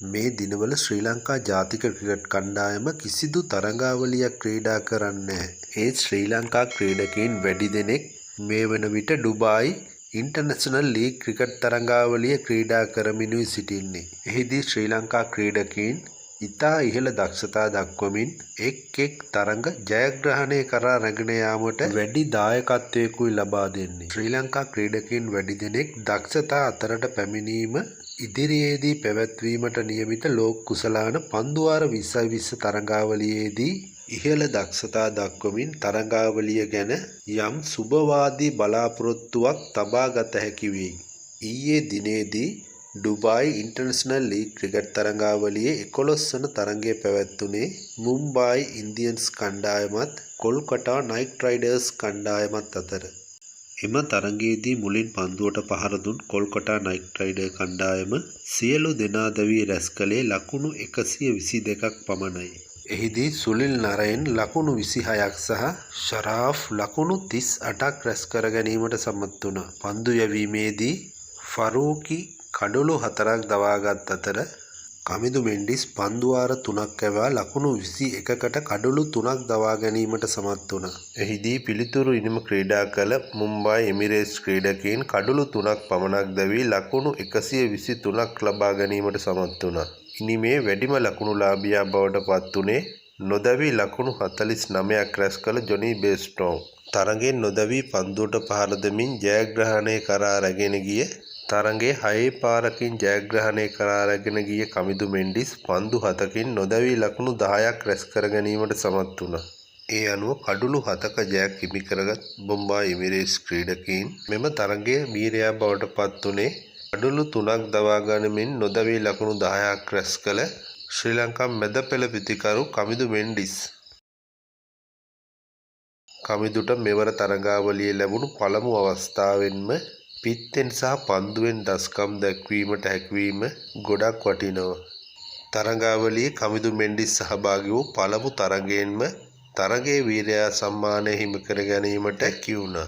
මේ දිනවල ශ්‍රී ලංකා ජාතික ක්‍රිකට් කණ්ඩායම කිසිදු තරඟාවලියක් ක්‍රීඩා කරන්නේ නැහැ. ඒත් ශ්‍රී ලංකා ක්‍රීඩකයින් වැඩි දෙනෙක් මේ වන විට ඩුබායි ඉන්ටර්නැෂනල් ලීග් ක්‍රිකට් තරඟාවලිය ක්‍රීඩා කරමිනුයි සිටින්නේ. එහිදී ශ්‍රී ලංකා ක්‍රීඩකයින් ඉතා ඉහළ දක්ෂතා දක්වමින් එක් තරඟ ජයග්‍රහණය කරා රැගෙන යාමට වැඩි දායකත්වයකුයි ලබා දෙන්නේ. ශ්‍රී ලංකා ක්‍රීඩකයින් වැඩි දෙනෙක් දක්ෂතා අතරට පැමිණීම ඉදිරියේදී පැවැත්වීමට නියමිත ලෝක කුසලාන පන්දුවාර 2020 තරඟාවලියේදී ඉහළ දක්ෂතා දක්වමින් තරඟාවලිය ගැන යම් සුබවාදී බලාපොරොත්තුවක් තබා ගත හැකි වෙයි. ඊයේ දිනේදී ඩුබායි ඉන්ටර්නැෂනල් ලීග් ක්‍රිකට් තරඟාවලියේ 11 වන තරඟය පැවැත්වුණේ මුම්බායි ඉන්දියන්ස් කණ්ඩායමත් කොල්කතා නයිට් රයිඩර්ස් කණ්ඩායමත් අතර. එම තරඟයේදී මුලින් පන්දුවට පහර දුන් කොල්කතා නයිට් රයිඩර් කණ්ඩායම සියලු දෙනා දැවී රැස් කළේ ලකුණු 122ක් පමණයි. එහිදී සුනිල් නරයින් ලකුණු 26ක් සහ ෂරාෆ් ලකුණු 38ක් රැස් කර ගැනීමට සමත් වුණා. පන්දු යැවීමේදී ෆරූකි කඩොළු 4ක් දවාගත් අතර කමිදු මෙන්ඩිස් පන්දුවාර 3ක් ඇවා ලකුණු 21කට කඩොළු 3ක් දවා ගැනීමට සමත් වුණා. එහිදී පිළිතුරු ඉනිම ක්‍රීඩා කළ මුම්බායි එමිරේට්ස් ක්‍රීඩකයින් කඩොළු 3ක් පමණක් දැවී ලකුණු 123ක් ලබා ගැනීමට සමත් වුණා. ඉනිමේ වැඩිම ලකුණුලාභියා බවට පත් වුණේ නොදැවී ලකුණු 49ක් රැස් කළ ජොනි බේස්ටෝ. තරඟෙන් නොදැවී පන්දුවට පහර දෙමින් ජයග්‍රහණය කරා රැගෙන ගිය තරඟේ 6 පාරකින් ජයග්‍රහණය කරා රැගෙන ගිය කමිදු මෙන්ඩිස් පන්දු 7කින් නොදැවී ලකුණු 10ක් රැස් කර ගැනීමට සමත් වුණා. ඒ අනුව කඩුළු 7ක ජයක් හිමි කරගත් මුම්බායි එමිරේට්ස් ක්‍රීඩකයින් මෙම තරඟයේ වීරයා බවට පත් වුණේ කඩුළු 3ක් දවා ගනිමින් නොදැවී ලකුණු 10ක් රැස් කළ ශ්‍රී ලංකා මැද පෙළ පිතිකරු කමිදු මෙන්ඩිස්. කමිදුට මෙවර තරඟාවලියේ ලැබුණු පළමු අවස්ථාවෙන්ම පිත්තෙන් සහ පන්දුවෙන් දස්කම් දැක්වීමට හැකිවීම ගොඩක් වටිනවා. තරඟාවලියේ කමිදු මෙන්ඩිස් සහභාගී වූ පළමු තරඟයෙන්ම තරඟයේ වීරයා සම්මානය හිමි කර ගැනීමට හැකි වුණා.